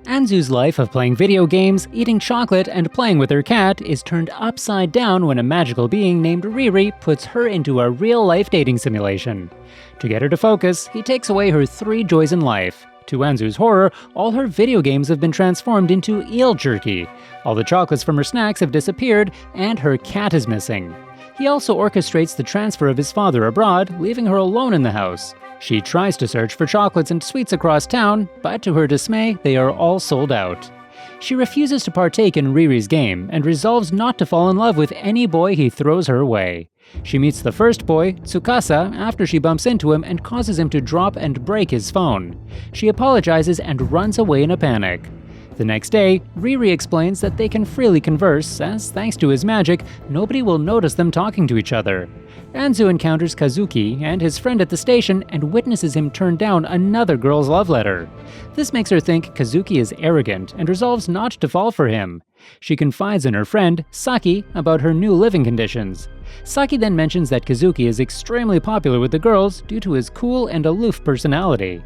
Anzu's life of playing video games, eating chocolate, and playing with her cat is turned upside down when a magical being named Riri puts her into a real-life dating simulation. To get her to focus, he takes away her 3 joys in life. To Anzu's horror, all her video games have been transformed into eel jerky. All the chocolates from her snacks have disappeared, and her cat is missing. He also orchestrates the transfer of his father abroad, leaving her alone in the house. She tries to search for chocolates and sweets across town, but to her dismay, they are all sold out. She refuses to partake in Riri's game and resolves not to fall in love with any boy he throws her way. She meets the first boy, Tsukasa, after she bumps into him and causes him to drop and break his phone. She apologizes and runs away in a panic. The next day, Riri explains that they can freely converse, as thanks to his magic, nobody will notice them talking to each other. Anzu encounters Kazuki and his friend at the station and witnesses him turn down another girl's love letter. This makes her think Kazuki is arrogant and resolves not to fall for him. She confides in her friend, Saki, about her new living conditions. Saki then mentions that Kazuki is extremely popular with the girls due to his cool and aloof personality.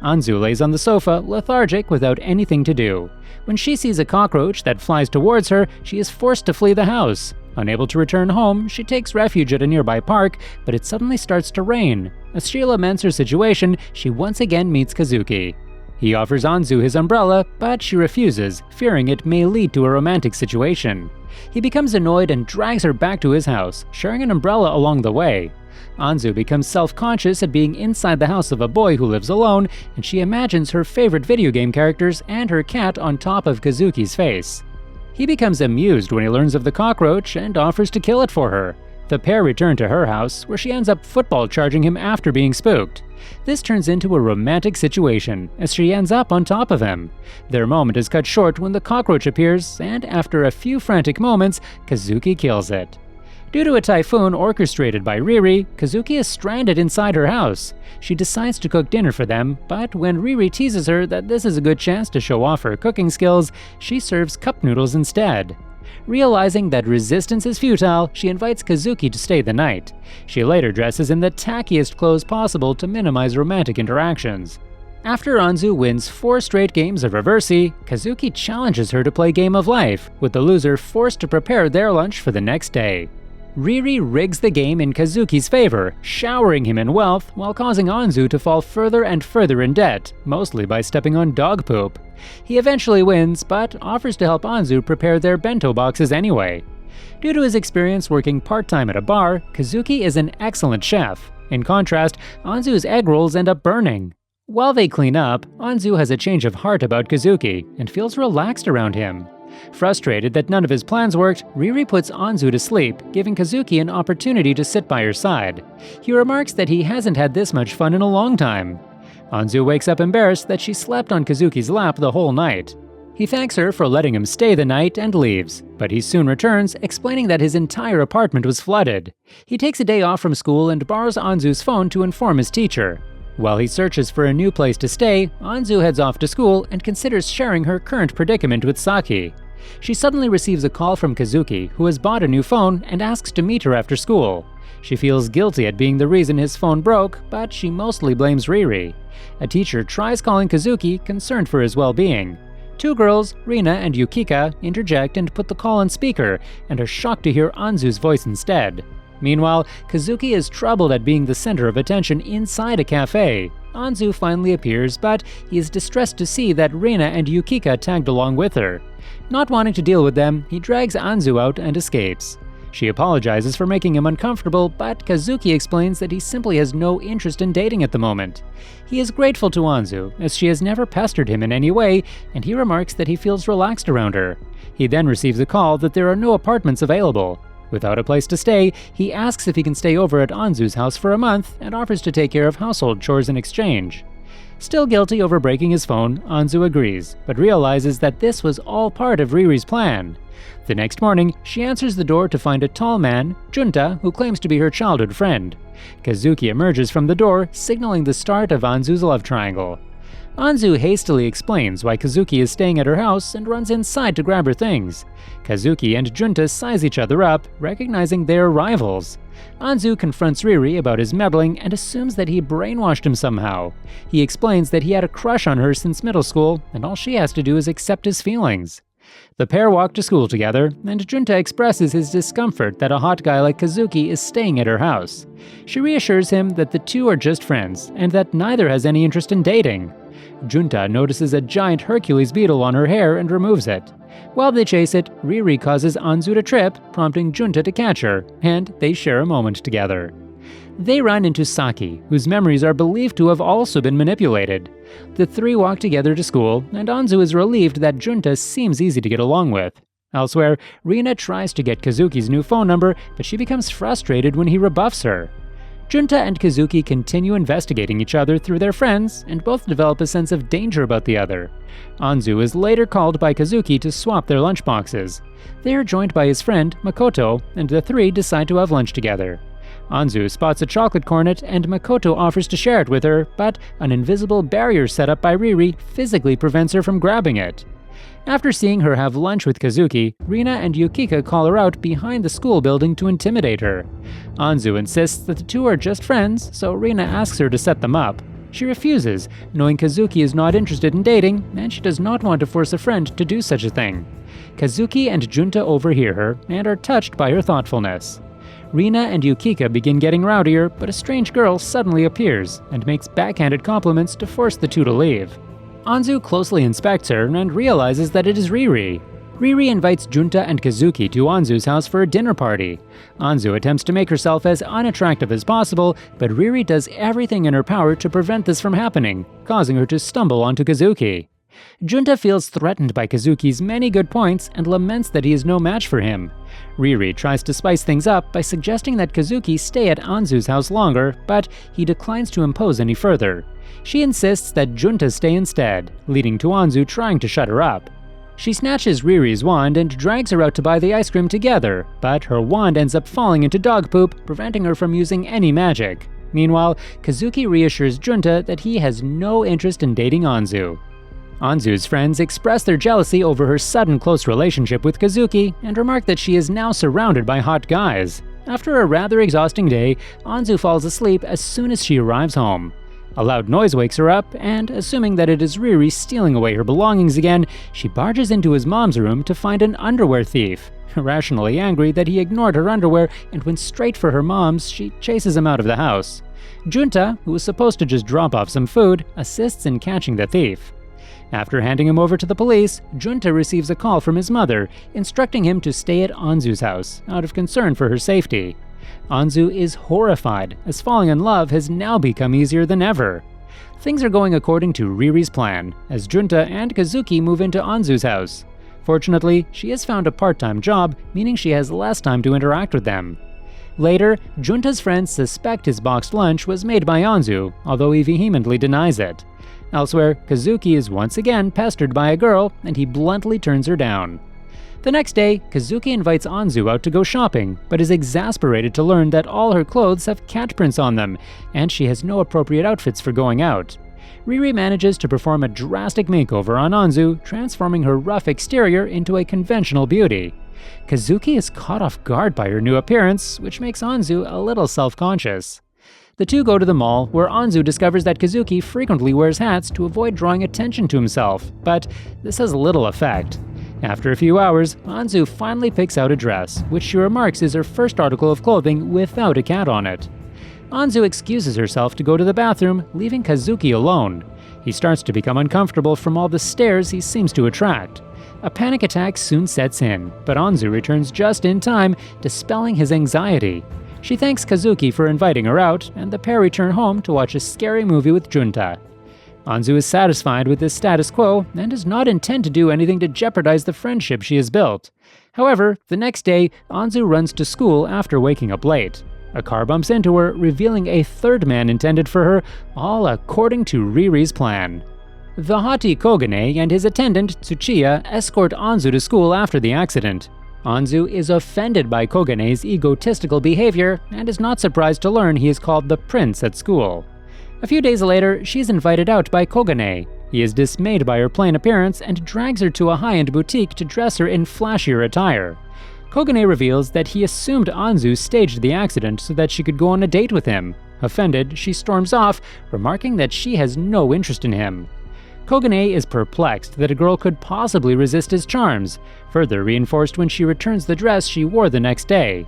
Anzu lays on the sofa, lethargic without anything to do. When she sees a cockroach that flies towards her, she is forced to flee the house. Unable to return home, she takes refuge at a nearby park, but it suddenly starts to rain. As she laments her situation, she once again meets Kazuki. He offers Anzu his umbrella, but she refuses, fearing it may lead to a romantic situation. He becomes annoyed and drags her back to his house, sharing an umbrella along the way. Anzu becomes self-conscious at being inside the house of a boy who lives alone, and she imagines her favorite video game characters and her cat on top of Kazuki's face. He becomes amused when he learns of the cockroach and offers to kill it for her. The pair return to her house, where she ends up football charging him after being spooked. This turns into a romantic situation, as she ends up on top of him. Their moment is cut short when the cockroach appears, and after a few frantic moments, Kazuki kills it. Due to a typhoon orchestrated by Riri, Kazuki is stranded inside her house. She decides to cook dinner for them, but when Riri teases her that this is a good chance to show off her cooking skills, she serves cup noodles instead. Realizing that resistance is futile, she invites Kazuki to stay the night. She later dresses in the tackiest clothes possible to minimize romantic interactions. After Anzu wins 4 straight games of Reversi, Kazuki challenges her to play Game of Life, with the loser forced to prepare their lunch for the next day. Riri rigs the game in Kazuki's favor, showering him in wealth while causing Anzu to fall further and further in debt, mostly by stepping on dog poop. He eventually wins, but offers to help Anzu prepare their bento boxes anyway. Due to his experience working part-time at a bar, Kazuki is an excellent chef. In contrast, Anzu's egg rolls end up burning. While they clean up, Anzu has a change of heart about Kazuki and feels relaxed around him. Frustrated that none of his plans worked, Riri puts Anzu to sleep, giving Kazuki an opportunity to sit by her side. He remarks that he hasn't had this much fun in a long time. Anzu wakes up embarrassed that she slept on Kazuki's lap the whole night. He thanks her for letting him stay the night and leaves, but he soon returns, explaining that his entire apartment was flooded. He takes a day off from school and borrows Anzu's phone to inform his teacher. While he searches for a new place to stay, Anzu heads off to school and considers sharing her current predicament with Saki. She suddenly receives a call from Kazuki, who has bought a new phone and asks to meet her after school. She feels guilty at being the reason his phone broke, but she mostly blames Riri. A teacher tries calling Kazuki, concerned for his well-being. 2 girls, Rina and Yukika, interject and put the call on speaker, and are shocked to hear Anzu's voice instead. Meanwhile, Kazuki is troubled at being the center of attention inside a cafe. Anzu finally appears, but he is distressed to see that Rina and Yukika tagged along with her. Not wanting to deal with them, he drags Anzu out and escapes. She apologizes for making him uncomfortable, but Kazuki explains that he simply has no interest in dating at the moment. He is grateful to Anzu, as she has never pestered him in any way, and he remarks that he feels relaxed around her. He then receives a call that there are no apartments available. Without a place to stay, he asks if he can stay over at Anzu's house for a month and offers to take care of household chores in exchange. Still guilty over breaking his phone, Anzu agrees, but realizes that this was all part of Riri's plan. The next morning, she answers the door to find a tall man, Junta, who claims to be her childhood friend. Kazuki emerges from the door, signaling the start of Anzu's love triangle. Anzu hastily explains why Kazuki is staying at her house and runs inside to grab her things. Kazuki and Junta size each other up, recognizing they are rivals. Anzu confronts Riri about his meddling and assumes that he brainwashed him somehow. He explains that he had a crush on her since middle school, and all she has to do is accept his feelings. The pair walk to school together, and Junta expresses his discomfort that a hot guy like Kazuki is staying at her house. She reassures him that the two are just friends, and that neither has any interest in dating. Junta notices a giant Hercules beetle on her hair and removes it. While they chase it, Riri causes Anzu to trip, prompting Junta to catch her, and they share a moment together. They run into Saki, whose memories are believed to have also been manipulated. The three walk together to school, and Anzu is relieved that Junta seems easy to get along with. Elsewhere, Rina tries to get Kazuki's new phone number, but she becomes frustrated when he rebuffs her. Junta and Kazuki continue investigating each other through their friends, and both develop a sense of danger about the other. Anzu is later called by Kazuki to swap their lunchboxes. They are joined by his friend, Makoto, and the three decide to have lunch together. Anzu spots a chocolate cornet and Makoto offers to share it with her, but an invisible barrier set up by Riri physically prevents her from grabbing it. After seeing her have lunch with Kazuki, Rina and Yukika call her out behind the school building to intimidate her. Anzu insists that the two are just friends, so Rina asks her to set them up. She refuses, knowing Kazuki is not interested in dating, and she does not want to force a friend to do such a thing. Kazuki and Junta overhear her and are touched by her thoughtfulness. Rina and Yukika begin getting rowdier, but a strange girl suddenly appears and makes backhanded compliments to force the two to leave. Anzu closely inspects her and realizes that it is Riri. Riri invites Junta and Kazuki to Anzu's house for a dinner party. Anzu attempts to make herself as unattractive as possible, but Riri does everything in her power to prevent this from happening, causing her to stumble onto Kazuki. Junta feels threatened by Kazuki's many good points and laments that he is no match for him. Riri tries to spice things up by suggesting that Kazuki stay at Anzu's house longer, but he declines to impose any further. She insists that Junta stay instead, leading to Anzu trying to shut her up. She snatches Riri's wand and drags her out to buy the ice cream together, but her wand ends up falling into dog poop, preventing her from using any magic. Meanwhile, Kazuki reassures Junta that he has no interest in dating Anzu. Anzu's friends express their jealousy over her sudden close relationship with Kazuki and remark that she is now surrounded by hot guys. After a rather exhausting day, Anzu falls asleep as soon as she arrives home. A loud noise wakes her up, and assuming that it is Riri stealing away her belongings again, she barges into his mom's room to find an underwear thief. Irrationally angry that he ignored her underwear and went straight for her mom's, she chases him out of the house. Junta, who was supposed to just drop off some food, assists in catching the thief. After handing him over to the police, Junta receives a call from his mother, instructing him to stay at Anzu's house, out of concern for her safety. Anzu is horrified, as falling in love has now become easier than ever. Things are going according to Riri's plan, as Junta and Kazuki move into Anzu's house. Fortunately, she has found a part-time job, meaning she has less time to interact with them. Later, Junta's friends suspect his boxed lunch was made by Anzu, although he vehemently denies it. Elsewhere, Kazuki is once again pestered by a girl, and he bluntly turns her down. The next day, Kazuki invites Anzu out to go shopping, but is exasperated to learn that all her clothes have cat prints on them, and she has no appropriate outfits for going out. Riri manages to perform a drastic makeover on Anzu, transforming her rough exterior into a conventional beauty. Kazuki is caught off guard by her new appearance, which makes Anzu a little self-conscious. The two go to the mall, where Anzu discovers that Kazuki frequently wears hats to avoid drawing attention to himself, but this has little effect. After a few hours, Anzu finally picks out a dress, which she remarks is her first article of clothing without a cat on it. Anzu excuses herself to go to the bathroom, leaving Kazuki alone. He starts to become uncomfortable from all the stares he seems to attract. A panic attack soon sets in, but Anzu returns just in time, dispelling his anxiety. She thanks Kazuki for inviting her out, and the pair return home to watch a scary movie with Junta. Anzu is satisfied with this status quo and does not intend to do anything to jeopardize the friendship she has built. However, the next day, Anzu runs to school after waking up late. A car bumps into her, revealing a third man intended for her, all according to Riri's plan. The haughty Kogane and his attendant, Tsuchiya, escort Anzu to school after the accident. Anzu is offended by Kogane's egotistical behavior and is not surprised to learn he is called the prince at school. A few days later, she is invited out by Kogane. He is dismayed by her plain appearance and drags her to a high-end boutique to dress her in flashier attire. Kogane reveals that he assumed Anzu staged the accident so that she could go on a date with him. Offended, she storms off, remarking that she has no interest in him. Kogane is perplexed that a girl could possibly resist his charms, further reinforced when she returns the dress she wore the next day.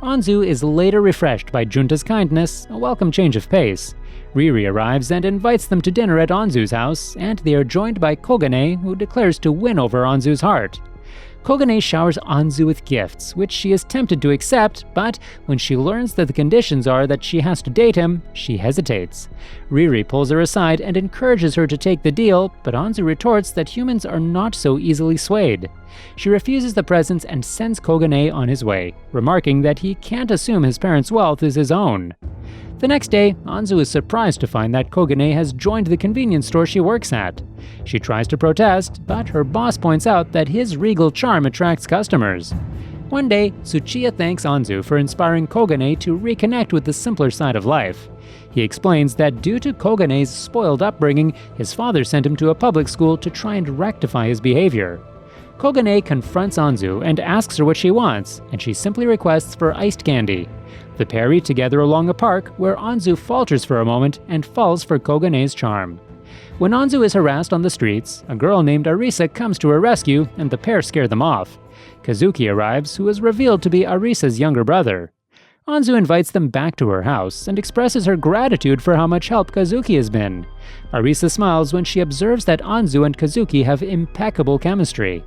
Anzu is later refreshed by Junta's kindness, a welcome change of pace. Riri arrives and invites them to dinner at Anzu's house, and they are joined by Kogane, who declares to win over Anzu's heart. Kogane showers Anzu with gifts, which she is tempted to accept, but when she learns that the conditions are that she has to date him, she hesitates. Riri pulls her aside and encourages her to take the deal, but Anzu retorts that humans are not so easily swayed. She refuses the presents and sends Kogane on his way, remarking that he can't assume his parents' wealth is his own. The next day, Anzu is surprised to find that Kogane has joined the convenience store she works at. She tries to protest, but her boss points out that his regal charm attracts customers. One day, Tsuchiya thanks Anzu for inspiring Kogane to reconnect with the simpler side of life. He explains that due to Kogane's spoiled upbringing, his father sent him to a public school to try and rectify his behavior. Kogane confronts Anzu and asks her what she wants, and she simply requests for iced candy. The pair eat together along a park, where Anzu falters for a moment and falls for Kogane's charm. When Anzu is harassed on the streets, a girl named Arisa comes to her rescue, and the pair scare them off. Kazuki arrives, who is revealed to be Arisa's younger brother. Anzu invites them back to her house and expresses her gratitude for how much help Kazuki has been. Arisa smiles when she observes that Anzu and Kazuki have impeccable chemistry.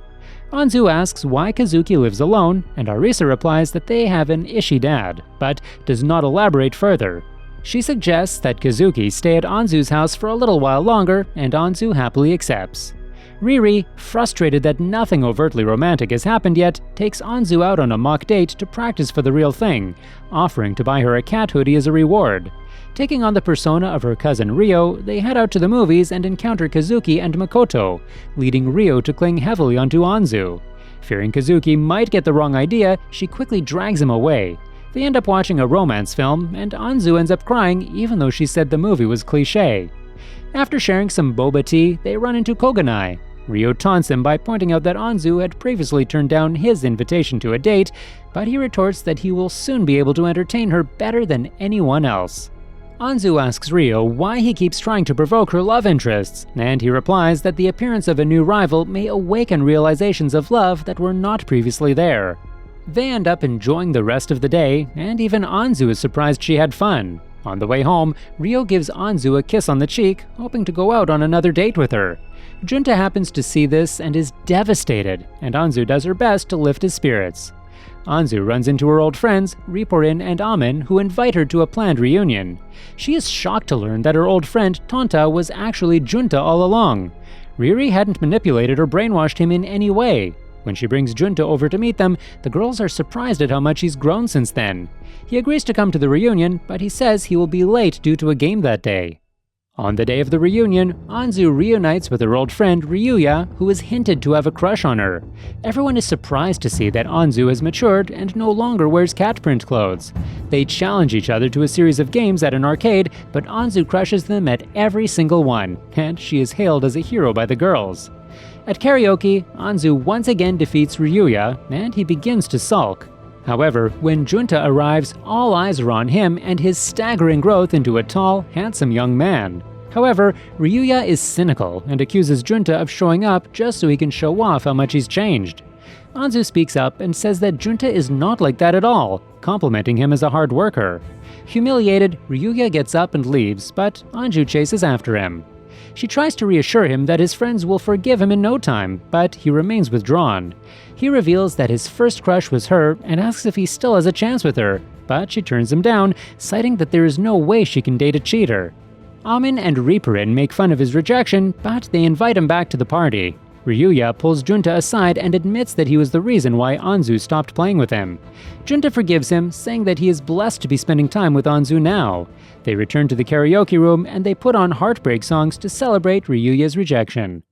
Anzu asks why Kazuki lives alone, and Arisa replies that they have an ishy dad, but does not elaborate further. She suggests that Kazuki stay at Anzu's house for a little while longer, and Anzu happily accepts. Riri, frustrated that nothing overtly romantic has happened yet, takes Anzu out on a mock date to practice for the real thing, offering to buy her a cat hoodie as a reward. Taking on the persona of her cousin Ryo, they head out to the movies and encounter Kazuki and Makoto, leading Ryo to cling heavily onto Anzu. Fearing Kazuki might get the wrong idea, she quickly drags him away. They end up watching a romance film, and Anzu ends up crying even though she said the movie was cliché. After sharing some boba tea, they run into Koganai. Ryo taunts him by pointing out that Anzu had previously turned down his invitation to a date, but he retorts that he will soon be able to entertain her better than anyone else. Anzu asks Ryo why he keeps trying to provoke her love interests, and he replies that the appearance of a new rival may awaken realizations of love that were not previously there. They end up enjoying the rest of the day, and even Anzu is surprised she had fun. On the way home, Ryo gives Anzu a kiss on the cheek, hoping to go out on another date with her. Junta happens to see this and is devastated, and Anzu does her best to lift his spirits. Anzu runs into her old friends, Riporin and Amin, who invite her to a planned reunion. She is shocked to learn that her old friend Tonta was actually Junta all along. Riri hadn't manipulated or brainwashed him in any way. When she brings Junta over to meet them, the girls are surprised at how much he's grown since then. He agrees to come to the reunion, but he says he will be late due to a game that day. On the day of the reunion, Anzu reunites with her old friend Ryuya, who is hinted to have a crush on her. Everyone is surprised to see that Anzu has matured and no longer wears cat print clothes. They challenge each other to a series of games at an arcade, but Anzu crushes them at every single one, and she is hailed as a hero by the girls. At karaoke, Anzu once again defeats Ryuya, and he begins to sulk. However, when Junta arrives, all eyes are on him and his staggering growth into a tall, handsome young man. However, Ryuya is cynical and accuses Junta of showing up just so he can show off how much he's changed. Anzu speaks up and says that Junta is not like that at all, complimenting him as a hard worker. Humiliated, Ryuya gets up and leaves, but Anzu chases after him. She tries to reassure him that his friends will forgive him in no time, but he remains withdrawn. He reveals that his first crush was her and asks if he still has a chance with her, but she turns him down, citing that there is no way she can date a cheater. Amin and Riporin make fun of his rejection, but they invite him back to the party. Ryuya pulls Junta aside and admits that he was the reason why Anzu stopped playing with him. Junta forgives him, saying that he is blessed to be spending time with Anzu now. They return to the karaoke room and they put on heartbreak songs to celebrate Ryuya's rejection.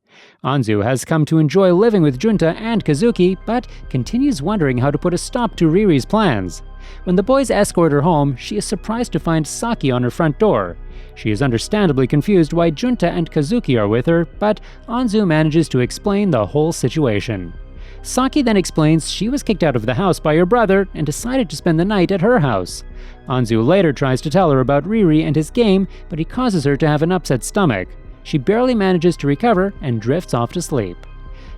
Anzu has come to enjoy living with Junta and Kazuki, but continues wondering how to put a stop to Riri's plans. When the boys escort her home, she is surprised to find Saki on her front door. She is understandably confused why Junta and Kazuki are with her, but Anzu manages to explain the whole situation. Saki then explains she was kicked out of the house by her brother and decided to spend the night at her house. Anzu later tries to tell her about Riri and his game, but he causes her to have an upset stomach. She barely manages to recover and drifts off to sleep.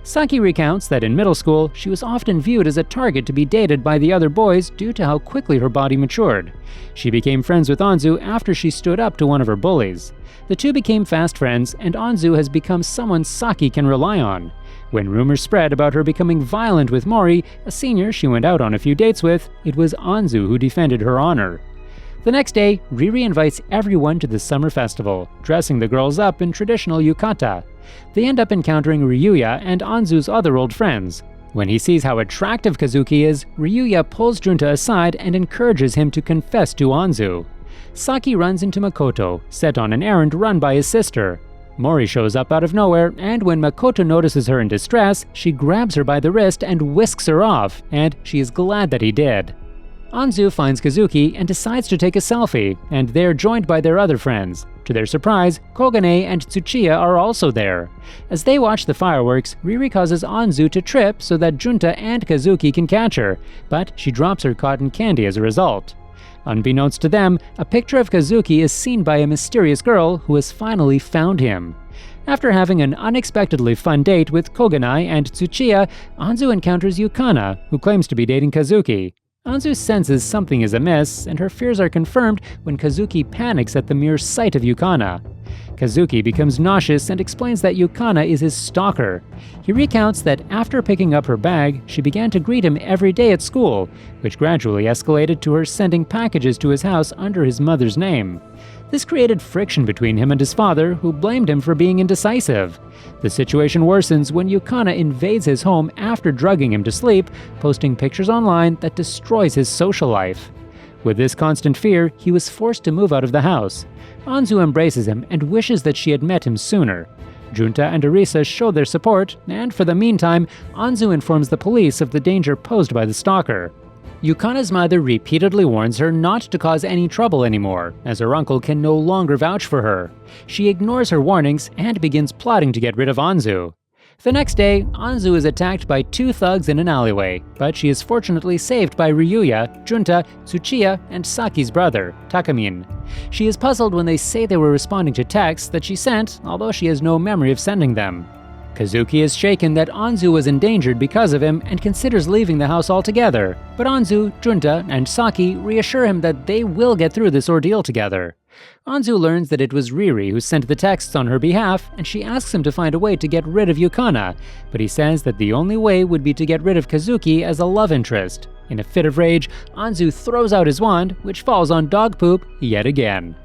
Saki recounts that in middle school, she was often viewed as a target to be dated by the other boys due to how quickly her body matured. She became friends with Anzu after she stood up to one of her bullies. The two became fast friends, and Anzu has become someone Saki can rely on. When rumors spread about her becoming violent with Mori, a senior she went out on a few dates with, it was Anzu who defended her honor. The next day, Riri invites everyone to the summer festival, dressing the girls up in traditional yukata. They end up encountering Ryuya and Anzu's other old friends. When he sees how attractive Kazuki is, Ryuya pulls Junta aside and encourages him to confess to Anzu. Saki runs into Makoto, set on an errand run by his sister. Mori shows up out of nowhere, and when Makoto notices her in distress, she grabs her by the wrist and whisks her off, and she is glad that he did. Anzu finds Kazuki and decides to take a selfie, and they're joined by their other friends. To their surprise, Kogane and Tsuchiya are also there. As they watch the fireworks, Riri causes Anzu to trip so that Junta and Kazuki can catch her, but she drops her cotton candy as a result. Unbeknownst to them, a picture of Kazuki is seen by a mysterious girl who has finally found him. After having an unexpectedly fun date with Koganai and Tsuchiya, Anzu encounters Yukana, who claims to be dating Kazuki. Anzu senses something is amiss, and her fears are confirmed when Kazuki panics at the mere sight of Yukana. Kazuki becomes nauseous and explains that Yukana is his stalker. He recounts that after picking up her bag, she began to greet him every day at school, which gradually escalated to her sending packages to his house under his mother's name. This created friction between him and his father, who blamed him for being indecisive. The situation worsens when Yukana invades his home after drugging him to sleep, posting pictures online that destroys his social life. With this constant fear, he was forced to move out of the house. Anzu embraces him and wishes that she had met him sooner. Junta and Arisa show their support, and for the meantime, Anzu informs the police of the danger posed by the stalker. Yukana's mother repeatedly warns her not to cause any trouble anymore, as her uncle can no longer vouch for her. She ignores her warnings and begins plotting to get rid of Anzu. The next day, Anzu is attacked by two thugs in an alleyway, but she is fortunately saved by Ryuya, Junta, Tsuchiya, and Saki's brother, Takamin. She is puzzled when they say they were responding to texts that she sent, although she has no memory of sending them. Kazuki is shaken that Anzu was endangered because of him and considers leaving the house altogether, but Anzu, Junta, and Saki reassure him that they will get through this ordeal together. Anzu learns that it was Riri who sent the texts on her behalf, and she asks him to find a way to get rid of Yukana, but he says that the only way would be to get rid of Kazuki as a love interest. In a fit of rage, Anzu throws out his wand, which falls on dog poop yet again.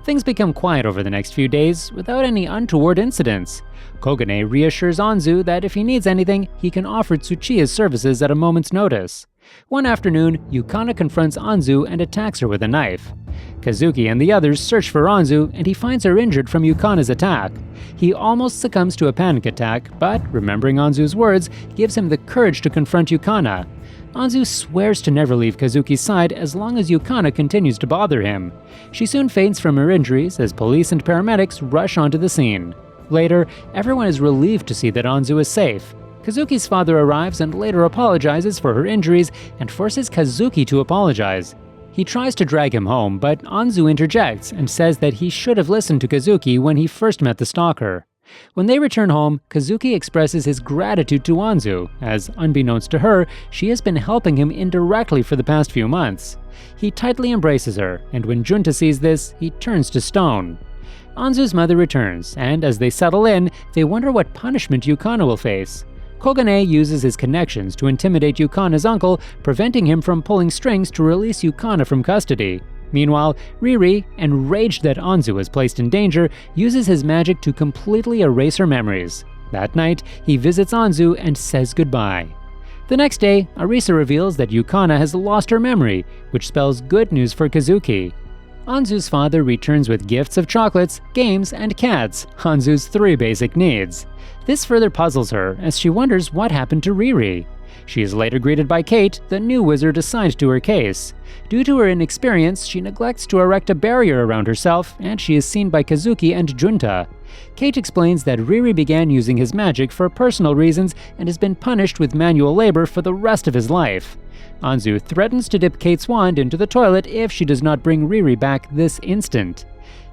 Things become quiet over the next few days, without any untoward incidents. Kogane reassures Anzu that if he needs anything, he can offer Tsuchiya's services at a moment's notice. One afternoon, Yukana confronts Anzu and attacks her with a knife. Kazuki and the others search for Anzu, and he finds her injured from Yukana's attack. He almost succumbs to a panic attack, but remembering Anzu's words, gives him the courage to confront Yukana. Anzu swears to never leave Kazuki's side as long as Yukana continues to bother him. She soon faints from her injuries as police and paramedics rush onto the scene. Later, everyone is relieved to see that Anzu is safe. Kazuki's father arrives and later apologizes for her injuries and forces Kazuki to apologize. He tries to drag him home, but Anzu interjects and says that he should have listened to Kazuki when he first met the stalker. When they return home, Kazuki expresses his gratitude to Anzu, as unbeknownst to her, she has been helping him indirectly for the past few months. He tightly embraces her, and when Junta sees this, he turns to stone. Anzu's mother returns, and as they settle in, they wonder what punishment Yukana will face. Kogane uses his connections to intimidate Yukana's uncle, preventing him from pulling strings to release Yukana from custody. Meanwhile, Riri, enraged that Anzu is placed in danger, uses his magic to completely erase her memories. That night, he visits Anzu and says goodbye. The next day, Arisa reveals that Yukana has lost her memory, which spells good news for Kazuki. Anzu's father returns with gifts of chocolates, games, and cats, Anzu's 3 basic needs. This further puzzles her as she wonders what happened to Riri. She is later greeted by Kate, the new wizard assigned to her case. Due to her inexperience, she neglects to erect a barrier around herself, and she is seen by Kazuki and Junta. Kate explains that Riri began using his magic for personal reasons and has been punished with manual labor for the rest of his life. Anzu threatens to dip Kate's wand into the toilet if she does not bring Riri back this instant.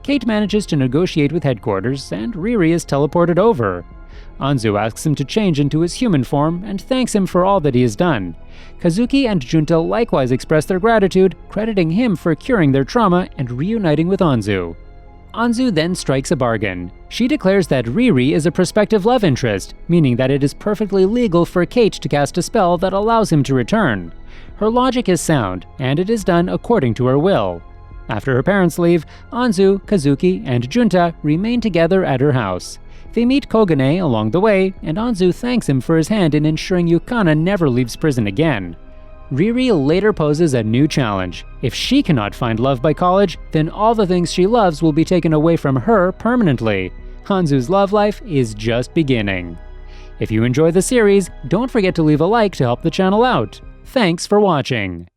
Kate manages to negotiate with headquarters, and Riri is teleported over. Anzu asks him to change into his human form and thanks him for all that he has done. Kazuki and Junta likewise express their gratitude, crediting him for curing their trauma and reuniting with Anzu. Anzu then strikes a bargain. She declares that Riri is a prospective love interest, meaning that it is perfectly legal for Kate to cast a spell that allows him to return. Her logic is sound, and it is done according to her will. After her parents leave, Anzu, Kazuki, and Junta remain together at her house. They meet Kogane along the way, and Anzu thanks him for his hand in ensuring Yukana never leaves prison again. Riri later poses a new challenge. If she cannot find love by college, then all the things she loves will be taken away from her permanently. Anzu's love life is just beginning. If you enjoy the series, don't forget to leave a like to help the channel out. Thanks for watching.